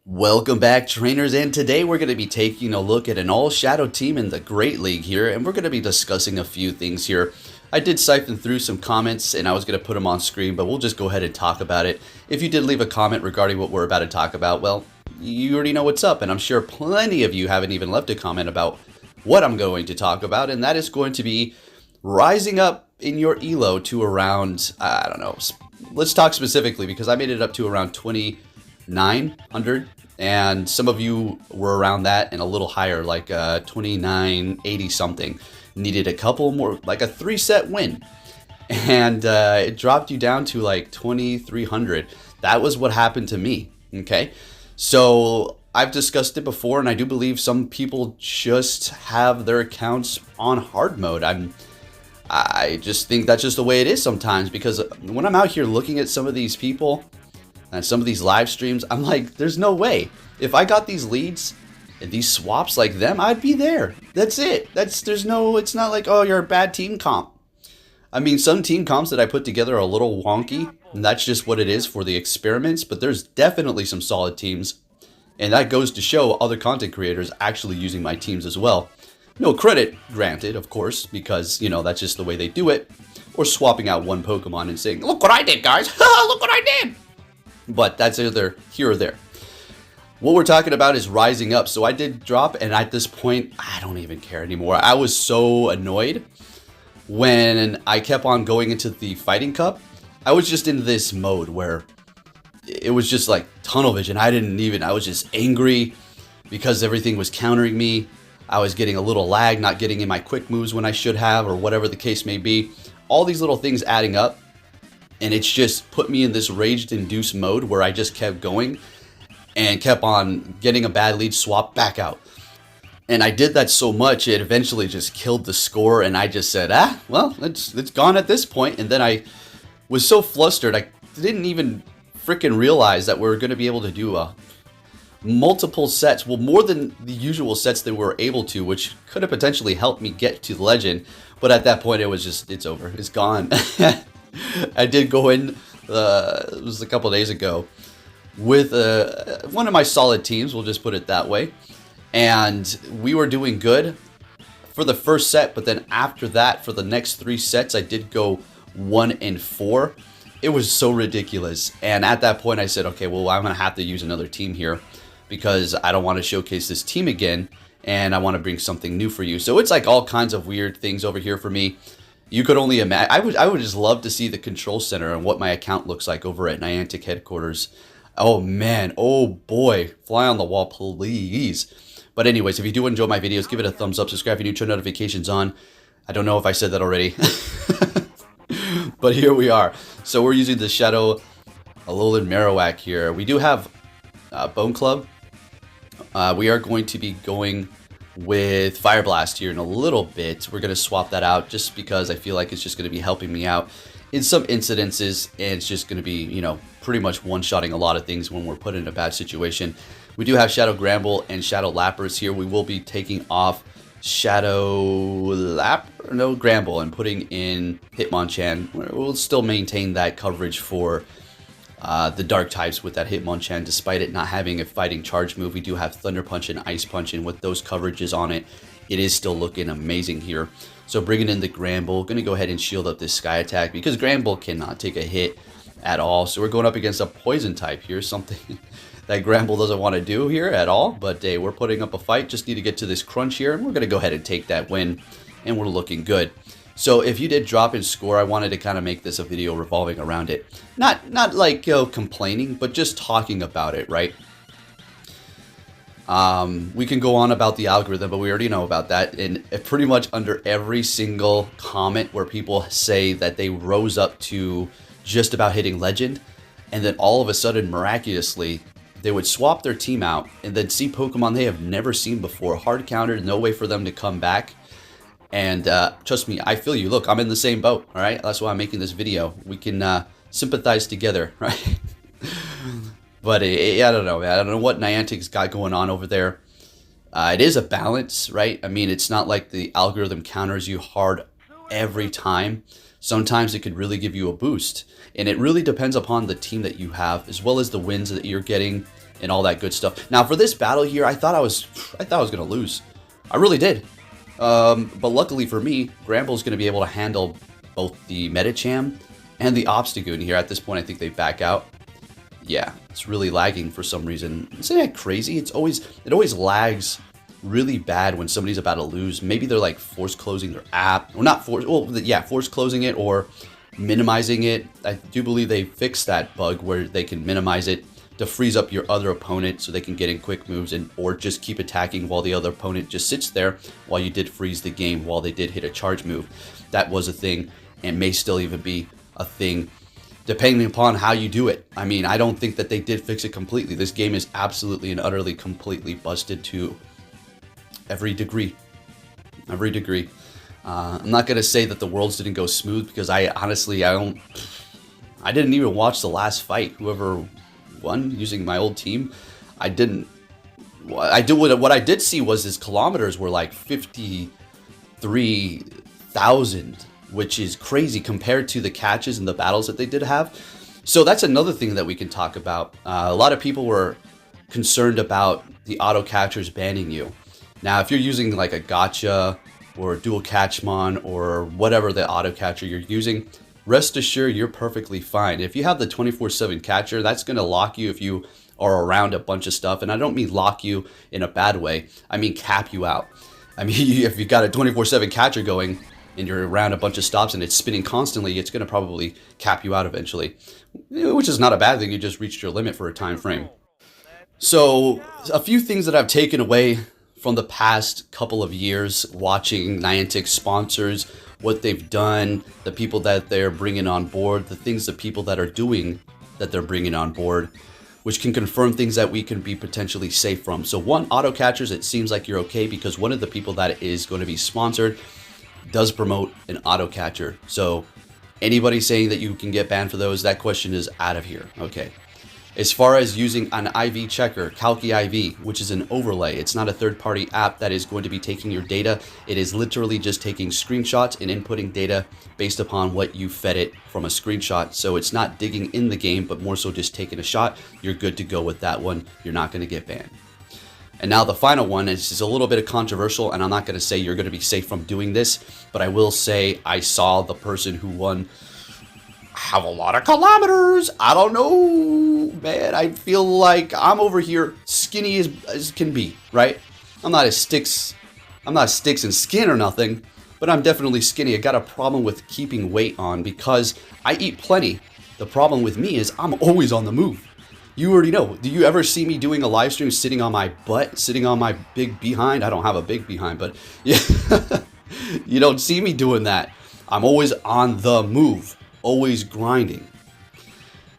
Welcome back, trainers, and today we're going to be taking a look at an all-shadow team in the Great League here, and we're going to be discussing a few things here. I did siphon through some comments, and I was going to put them on screen, but we'll just go ahead and talk about it. If you did leave a comment regarding what we're about to talk about, well, you already know what's up, and I'm sure plenty of you haven't even left a comment about what I'm going to talk about, and that is going to be rising up in your ELO to around, I don't know, let's talk specifically because I made it up to around 2,900, and some of you were around that and a little higher, like 2980 something. Needed a couple more, like a 3-set win, and it dropped you down to like 2,300. That was what happened to me. Okay, so I've discussed it before, and I do believe some people just have their accounts on hard mode. I just think that's just the way it is sometimes, because when I'm out here looking at some of these people and some of these live streams, I'm like, there's no way. If I got these leads and these swaps like them, I'd be there. That's it. It's not like, oh, you're a bad team comp. I mean, some team comps that I put together are a little wonky, and that's just what it is for the experiments, but there's definitely some solid teams, and that goes to show other content creators actually using my teams as well. No credit granted, of course, because, you know, that's just the way they do it, or swapping out one Pokemon and saying, look what I did, guys. Look what I did. But that's either here or there. What we're talking about is rising up. So I did drop, and at this point, I don't even care anymore. I was so annoyed when I kept on going into the Fighting Cup. I was just in this mode where it was just like tunnel vision. I was just angry because everything was countering me. I was getting a little lag, not getting in my quick moves when I should have, or whatever the case may be. All these little things adding up, and it's just put me in this rage-induced mode where I just kept going and kept on getting a bad lead, swap back out. And I did that so much, it eventually just killed the score, and I just said, well, it's gone at this point. And then I was so flustered, I didn't even freaking realize that we were going to be able to do multiple sets, well, more than the usual sets that we were able to, which could have potentially helped me get to the legend. But at that point, it was just, it's over, it's gone. I did go in, it was a couple days ago, with one of my solid teams, we'll just put it that way. And we were doing good for the first set, but then after that, for the next 3 sets, I did go 1-4. It was so ridiculous. And at that point, I said, okay, well, I'm going to have to use another team here, because I don't want to showcase this team again, and I want to bring something new for you. So it's like all kinds of weird things over here for me. You could only imagine. I would just love to see the control center and what my account looks like over at Niantic headquarters. Oh man, oh boy, fly on the wall, please. But anyways, if you do enjoy my videos, give it a thumbs up, subscribe if you're new, turn notifications on. I don't know if I said that already, but here we are. So we're using the Shadow Alolan Marowak here. We do have Bone Club. We are going to be going with Fire Blast here in a little bit. We're going to swap that out just because I feel like it's just going to be helping me out in some incidences, and it's just going to be, you know, pretty much one-shotting a lot of things when we're put in a bad situation. We do have Shadow Gramble and Shadow Lapras here. We will be taking off Gramble and putting in Hitmonchan. We'll still maintain that coverage for the dark types with that Hitmonchan, despite it not having a fighting charge move. We do have Thunder Punch and Ice Punch, and with those coverages on it, it is still looking amazing here. So bringing in the Gramble, going to go ahead and shield up this Sky Attack, because Gramble cannot take a hit at all. So we're going up against a Poison type here, something that Gramble doesn't want to do here at all. But hey, we're putting up a fight, just need to get to this crunch here, and we're going to go ahead and take that win, and we're looking good. So if you did drop in score, I wanted to kind of make this a video revolving around it. Not like, you know, complaining, but just talking about it, right? We can go on about the algorithm, but we already know about that. And pretty much under every single comment where people say that they rose up to just about hitting legend, and then all of a sudden, miraculously, they would swap their team out and then see Pokemon they have never seen before. Hard countered, no way for them to come back. And trust me, I feel you. Look, I'm in the same boat, all right? That's why I'm making this video. We can sympathize together, right? But I don't know, man. I don't know what Niantic's got going on over there. It is a balance, right? I mean, it's not like the algorithm counters you hard every time. Sometimes it could really give you a boost. And it really depends upon the team that you have, as well as the wins that you're getting and all that good stuff. Now for this battle here, I thought I was gonna lose. I really did. But luckily for me, Granbull's gonna be able to handle both the Medicham and the Obstagoon here. At this point, I think they back out. Yeah, it's really lagging for some reason. Isn't that crazy? It always lags really bad when somebody's about to lose. Maybe they're like force closing their app, or not force. Well, yeah, force closing it or minimizing it. I do believe they fixed that bug where they can minimize it to freeze up your other opponent so they can get in quick moves and or just keep attacking while the other opponent just sits there while you did freeze the game while they did hit a charge move. That was a thing and may still even be a thing depending upon how you do it. I mean, I don't think that they did fix it completely. This game is absolutely and utterly completely busted to every degree. Every degree. I'm not going to say that the Worlds didn't go smooth because I didn't even watch the last fight. Whoever won using my old team, I didn't. What I did see was his kilometers were like 53,000, which is crazy compared to the catches and the battles that they did have. So that's another thing that we can talk about. A lot of people were concerned about the auto catchers banning you. Now, if you're using like a gotcha or dual catchmon or whatever the auto catcher you're using, rest assured you're perfectly fine. If you have the 24/7 catcher, that's going to lock you if you are around a bunch of stuff. And I don't mean lock you in a bad way. I mean cap you out. I mean, if you got a 24/7 catcher going and you're around a bunch of stops and it's spinning constantly, it's going to probably cap you out eventually, which is not a bad thing. You just reached your limit for a time frame. So a few things that I've taken away from the past couple of years watching Niantic sponsors, what they've done, the people that they're bringing on board, the things the people that are doing that they're bringing on board, which can confirm things that we can be potentially safe from. So one, auto catchers, it seems like you're okay because one of the people that is going to be sponsored does promote an auto catcher. So anybody saying that you can get banned for those, that question is out of here. Okay. As far as using an IV checker, Calci IV, which is an overlay, it's not a third-party app that is going to be taking your data. It is literally just taking screenshots and inputting data based upon what you fed it from a screenshot. So it's not digging in the game, but more so just taking a shot. You're good to go with that one. You're not going to get banned. And now the final one is a little bit controversial, and I'm not going to say you're going to be safe from doing this, but I will say I saw the person who won have a lot of kilometers. I don't know, man. I feel like I'm over here skinny as can be, right? I'm not sticks and skin or nothing, but I'm definitely skinny. I got a problem with keeping weight on because I eat plenty. The problem with me is I'm always on the move. You already know. Do you ever see me doing a live stream sitting on my butt, sitting on my big behind? I don't have a big behind, but yeah, you don't see me doing that. I'm always on the move. Always grinding,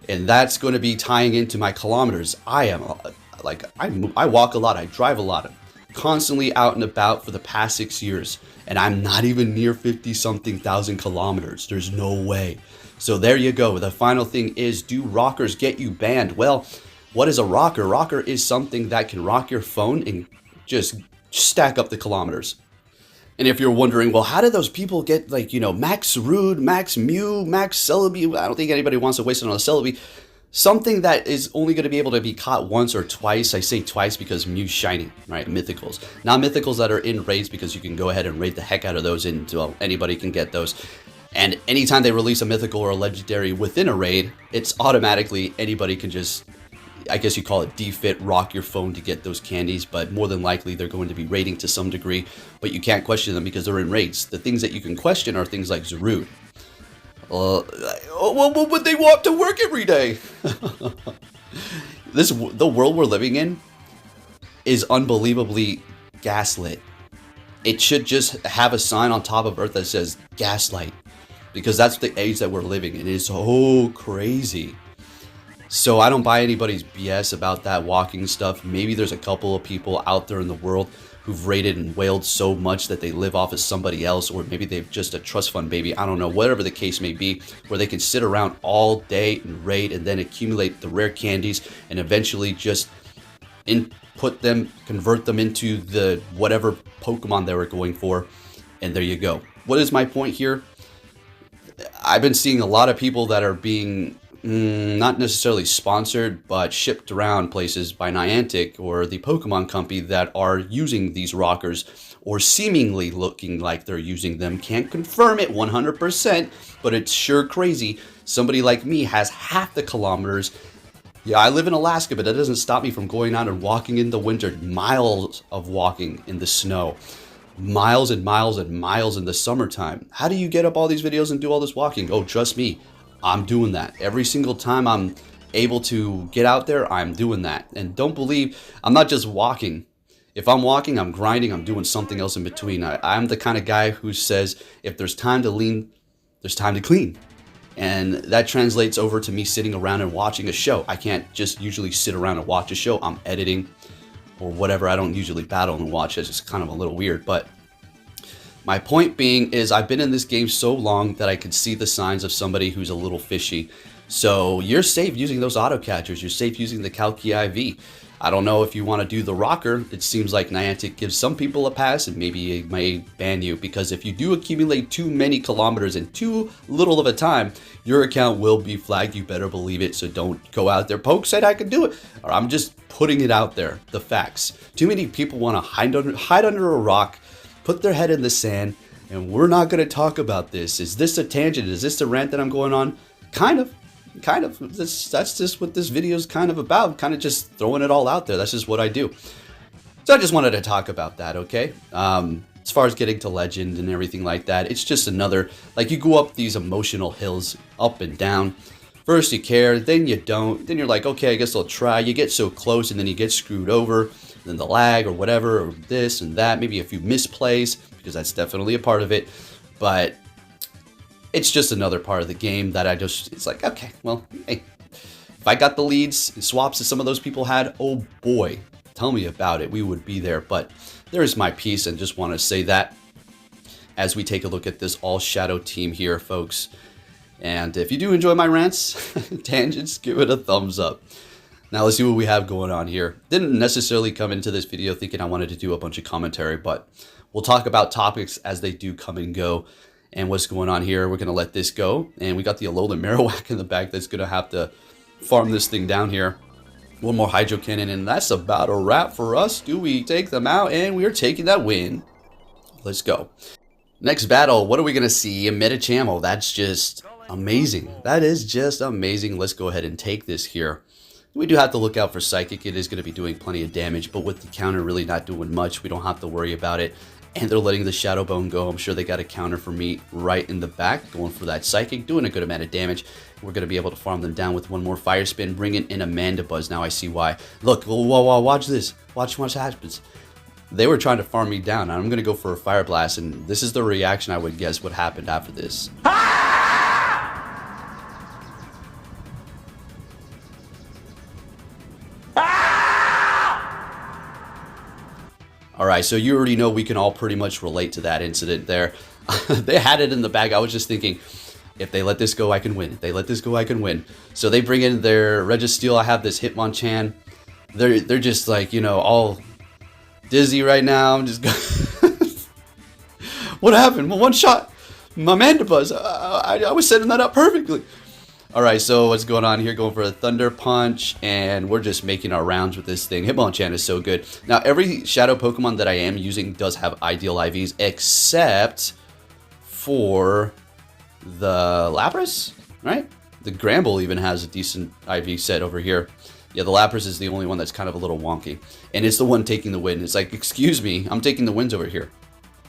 and that's going to be tying into my kilometers. I walk a lot, I drive a lot, constantly out and about for the past 6 years, and I'm not even near 50-something thousand kilometers. There's no way. So there you go. The final thing is, do rockers get you banned? Well, what is a rocker? Rocker is something that can rock your phone and just stack up the kilometers. And if you're wondering, well, how did those people get, like, you know, Max Rude, Max Mew, Max Celebi? I don't think anybody wants to waste it on a Celebi. Something that is only going to be able to be caught once or twice. I say twice because Mew's shiny, right? Mythicals. Not mythicals that are in raids, because you can go ahead and raid the heck out of those, and well, anybody can get those. And anytime they release a mythical or a legendary within a raid, it's automatically anybody can just, I guess you call it defit, rock your phone to get those candies, but more than likely they're going to be raiding to some degree, but you can't question them because they're in raids. The things that you can question are things like Zarude. What would they want to work every day? The world we're living in is unbelievably gaslit. It should just have a sign on top of Earth that says gaslight, because that's the age that we're living in. It is so crazy. So I don't buy anybody's BS about that walking stuff. Maybe there's a couple of people out there in the world who've raided and wailed so much that they live off of somebody else, or maybe they've just a trust fund baby. I don't know, whatever the case may be, where they can sit around all day and raid and then accumulate the rare candies and eventually just input them, convert them into the whatever Pokemon they were going for. And there you go. What is my point here? I've been seeing a lot of people that are being not necessarily sponsored, but shipped around places by Niantic or the Pokemon Company that are using these rockers or seemingly looking like they're using them. Can't confirm it 100%, but it's sure crazy. Somebody like me has half the kilometers. Yeah, I live in Alaska, but that doesn't stop me from going out and walking in the winter. Miles of walking in the snow. Miles and miles and miles in the summertime. How do you get up all these videos and do all this walking? Oh, trust me, I'm doing that. Every single time I'm able to get out there, I'm doing that. And don't believe, I'm not just walking. If I'm walking, I'm grinding, I'm doing something else in between. I'm the kind of guy who says, if there's time to lean, there's time to clean. And that translates over to me sitting around and watching a show. I can't just usually sit around and watch a show. I'm editing or whatever. I don't usually battle and watch. It's just kind of a little weird. But my point being is I've been in this game so long that I can see the signs of somebody who's a little fishy. So you're safe using those auto catchers. You're safe using the Calci IV. I don't know if you want to do the rocker. It seems like Niantic gives some people a pass and maybe it may ban you, because if you do accumulate too many kilometers in too little of a time, your account will be flagged. You better believe it. So don't go out there. Poke said I could do it. Or I'm just putting it out there. The facts. Too many people want to hide under a rock, put their head in the sand, and we're not going to talk about this. Is this a tangent? Is this a rant that I'm going on? Kind of. That's just what this video is kind of about. Kind of just throwing it all out there. That's just what I do. So I just wanted to talk about that, okay? As far as getting to legend and everything like that, it's just another, like you go up these emotional hills, up and down. First you care, then you don't. Then you're like, okay, I guess I'll try. You get so close and then you get screwed over. Then the lag or whatever, or this and that. Maybe a few misplays, because that's definitely a part of it. But it's just another part of the game that it's like, okay, well, hey, if I got the leads and swaps that some of those people had, oh boy, tell me about it. We would be there. But there's my piece, and just want to say that as we take a look at this all shadow team here, folks. And if you do enjoy my rants, tangents, give it a thumbs up. Now let's see what we have going on here. Didn't necessarily come into this video thinking I wanted to do a bunch of commentary, but we'll talk about topics as they do come and go. And what's going on here, we're going to let this go. And we got the Alolan Marowak in the back that's going to have to farm this thing down here. One more Hydro Cannon, and that's about a wrap for us. Do we take them out? And we are taking that win. Let's go. Next battle, what are we going to see? A Medicham. That's just amazing. That is just amazing. Let's go ahead and take this here. We do have to look out for Psychic. It is going to be doing plenty of damage, but with the counter really not doing much, we don't have to worry about it. And they're letting the Shadow Bone go. I'm sure they got a counter for me right in the back, going for that Psychic, doing a good amount of damage. We're going to be able to farm them down with one more Fire Spin, bringing in a Mandibuzz. Now I see why. Look, whoa, watch this. Watch what happens. They were trying to farm me down. I'm going to go for a Fire Blast, and this is the reaction I would guess what happened after this. Alright, so you already know we can all pretty much relate to that incident there. They had it in the bag. I was just thinking, if they let this go, I can win. If they let this go, I can win. So they bring in their Registeel. I have this Hitmonchan. They're just like, you know, all dizzy right now. I'm just What happened? Well, one shot. My Mandibuzz. I was setting that up perfectly. Alright, so what's going on here? Going for a Thunder Punch, and we're just making our rounds with this thing. Hitmonchan is so good. Now, every Shadow Pokemon that I am using does have ideal IVs, except for the Lapras, right? The Gramble even has a decent IV set over here. Yeah, the Lapras is the only one that's kind of a little wonky. And it's the one taking the win. It's like, excuse me, I'm taking the wins over here.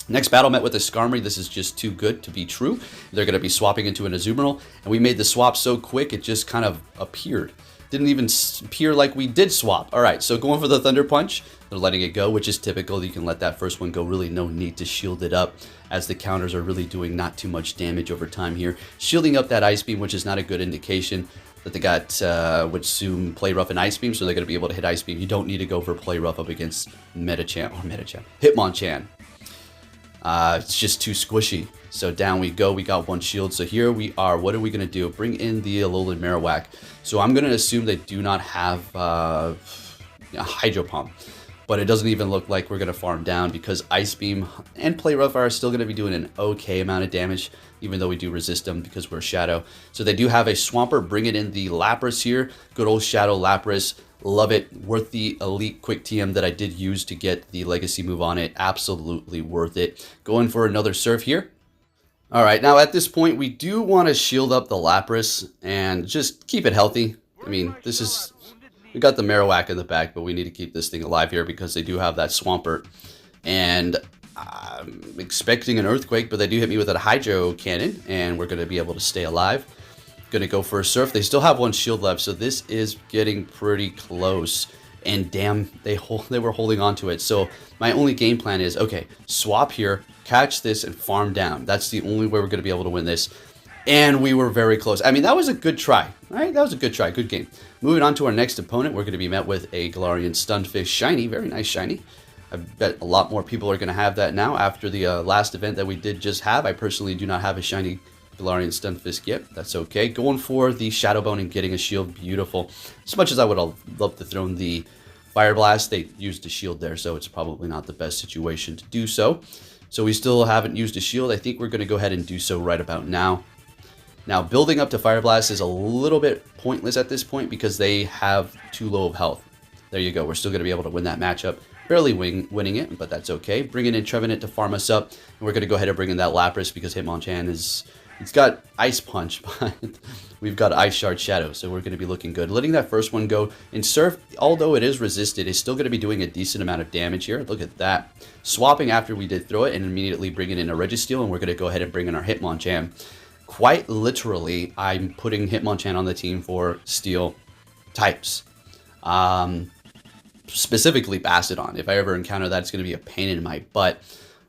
Next battle met with a Skarmory. This is just too good to be true. They're going to be swapping into an Azumarill, and we made the swap so quick it just kind of appeared. Didn't even appear like we did swap. All right, so going for the Thunder Punch. They're letting it go, which is typical. You can let that first one go. Really no need to shield it up, as the counters are really doing not too much damage over time here. Shielding up that Ice Beam, which is not a good indication that they got would soon Play Rough and Ice Beam, so they're going to be able to hit Ice Beam. You don't need to go for Play Rough up against Hitmonchan. It's just too squishy. So down we go. We got one shield. So here we are. What are we going to do? Bring in the Alolan Marowak. So I'm going to assume they do not have Hydro Pump. but it doesn't even look like we're going to farm down because Ice Beam and Play Rough are still going to be doing an okay amount of damage, even though we do resist them because we're Shadow. So they do have a Swampert, bringing in the Lapras here. Good old Shadow Lapras. Love it. Worth the Elite Quick TM that I did use to get the Legacy move on it. Absolutely worth it. Going for another Surf here. All right, now at this point, we do want to shield up the Lapras and just keep it healthy. I mean, this is... We got the Marowak in the back, but we need to keep this thing alive here because they do have that Swampert. And I'm expecting an Earthquake, but they do hit me with a Hydro Cannon, and we're going to be able to stay alive. Going to go for a Surf. They still have one shield left, so this is getting pretty close. And damn, they were holding on to it. So my only game plan is, okay, swap here, catch this, and farm down. That's the only way we're going to be able to win this. And we were very close. I mean, that was a good try, right? That was a good try, good game. Moving on to our next opponent, we're going to be met with a Galarian Stunfisk Shiny. Very nice Shiny. I bet a lot more people are going to have that now after the last event that we did just have. I personally do not have a Shiny Galarian Stunfisk yet. That's okay. Going for the Shadow Bone and getting a shield. Beautiful. As much as I would have loved to throw in the Fire Blast, they used a shield there, so it's probably not the best situation to do so. So we still haven't used a shield. I think we're going to go ahead and do so right about now. Now, building up to Fire Blast is a little bit pointless at this point because they have too low of health. There you go. We're still going to be able to win that matchup. Barely winning it, but that's okay. Bringing in Trevenant to farm us up. And we're going to go ahead and bring in that Lapras because Hitmonchan is... It's got Ice Punch, but we've got Ice Shard Shadow, so we're going to be looking good. Letting that first one go. And Surf, although it is resisted, is still going to be doing a decent amount of damage here. Look at that. Swapping after we did throw it and immediately bringing in a Registeel, and we're going to go ahead and bring in our Hitmonchan. Quite literally, I'm putting Hitmonchan on the team for Steel types. Specifically Bastiodon. If I ever encounter that, it's going to be a pain in my butt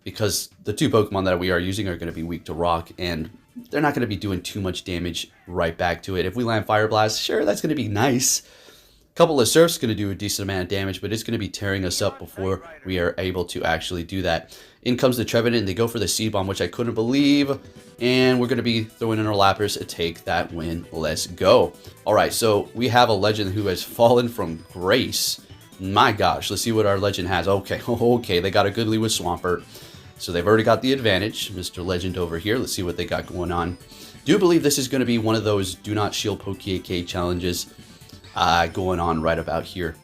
because the two Pokemon that we are using are going to be weak to Rock, and they're not going to be doing too much damage right back to it. If we land Fire Blast, sure, that's going to be nice. A couple of Surfs going to do a decent amount of damage, but it's going to be tearing us up before we are able to actually do that. In comes the Trevenant, and they go for the Seed Bomb, which I couldn't believe. And we're going to be throwing in our Lapras to take that win. Let's go. All right, so we have a Legend who has fallen from grace. My gosh, let's see what our Legend has. Okay, okay, they got a good lead with Swampert. So they've already got the advantage. Mr. Legend over here. Let's see what they got going on. Do believe this is going to be one of those do not shield Poké challenges going on right about here.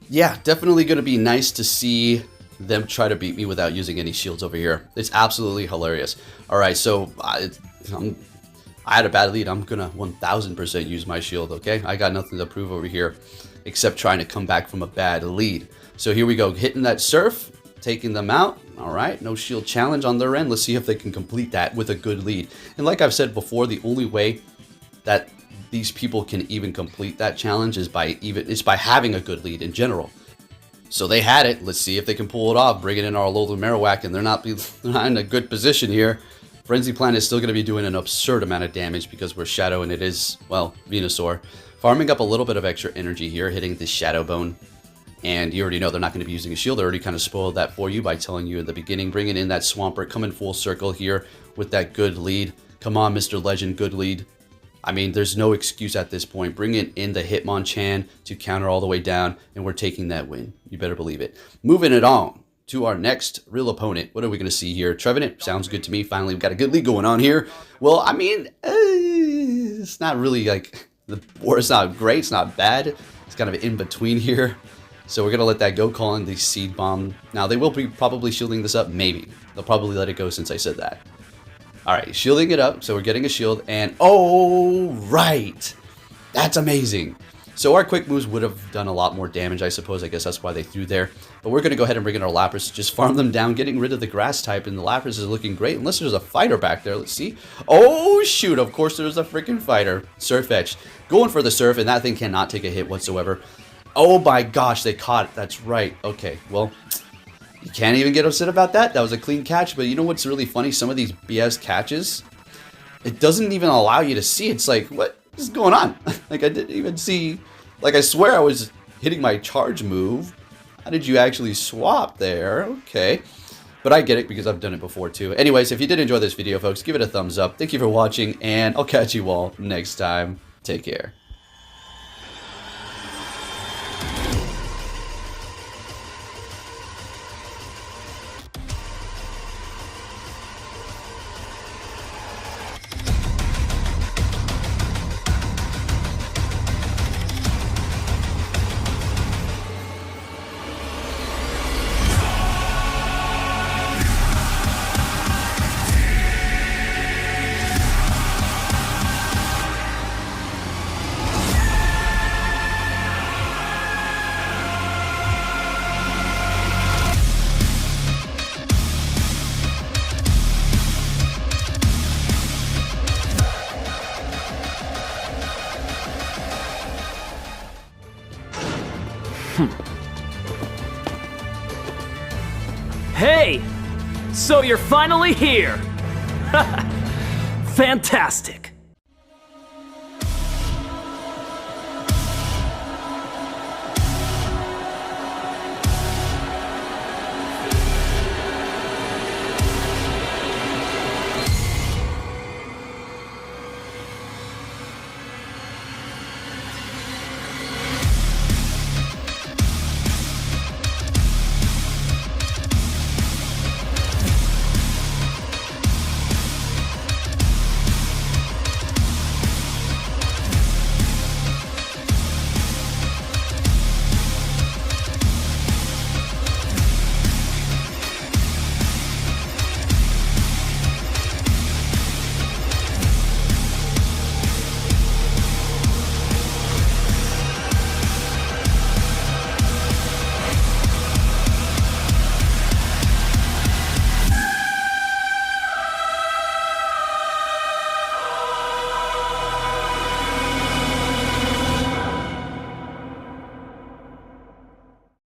Yeah, definitely going to be nice to see them try to beat me without using any shields over here. It's absolutely hilarious. All right, so I had a bad lead. I'm going to 1000% use my shield, okay? I got nothing to prove over here except trying to come back from a bad lead. So here we go, hitting that Surf, taking them out. All right, no shield challenge on their end. Let's see if they can complete that with a good lead. And like I've said before, the only way that these people can even complete that challenge is by having a good lead in general. So they had it. Let's see if they can pull it off. Bringing in our Alolan Marowak, and they're not in a good position here. Frenzy Plant is still going to be doing an absurd amount of damage because we're Shadow, and it is, well, Venusaur. Farming up a little bit of extra energy here, hitting the Shadow Bone. And you already know they're not going to be using a shield. They already kind of spoiled that for you by telling you at the beginning. Bringing in that Swampert, coming full circle here with that good lead. Come on, Mr. Legend, good lead. I mean, there's no excuse at this point. Bringing in the Hitmonchan to counter all the way down, and we're taking that win. You better believe it. Moving it on to our next real opponent. What are we going to see here? Trevenant, sounds good to me. Finally, we've got a good lead going on here. Well, I mean, it's not really like, it's not great, it's not bad. It's kind of in between here. So we're going to let that go, calling the Seed Bomb. Now, they will be probably shielding this up, maybe. They'll probably let it go since I said that. All right, shielding it up. So we're getting a shield, and oh, right. That's amazing. So our quick moves would have done a lot more damage, I suppose. I guess that's why they threw there. But we're going to go ahead and bring in our Lapras to just farm them down, getting rid of the grass type, and the Lapras is looking great, unless there's a fighter back there. Let's see. Oh, shoot. Of course there's a freaking fighter. Surfetch. Going for the Surf, and that thing cannot take a hit whatsoever. Oh my gosh, they caught it. That's right. Okay, well, you can't even get upset about that. That was a clean catch, but you know what's really funny? Some of these BS catches, it doesn't even allow you to see. It's like, what is going on? Like, I didn't even see. Like, I swear I was hitting my charge move. How did you actually swap there? Okay. But I get it because I've done it before too. Anyways, if you did enjoy this video, folks, give it a thumbs up. Thank you for watching, and I'll catch you all next time. Take care. Hey! So you're finally here! Fantastic!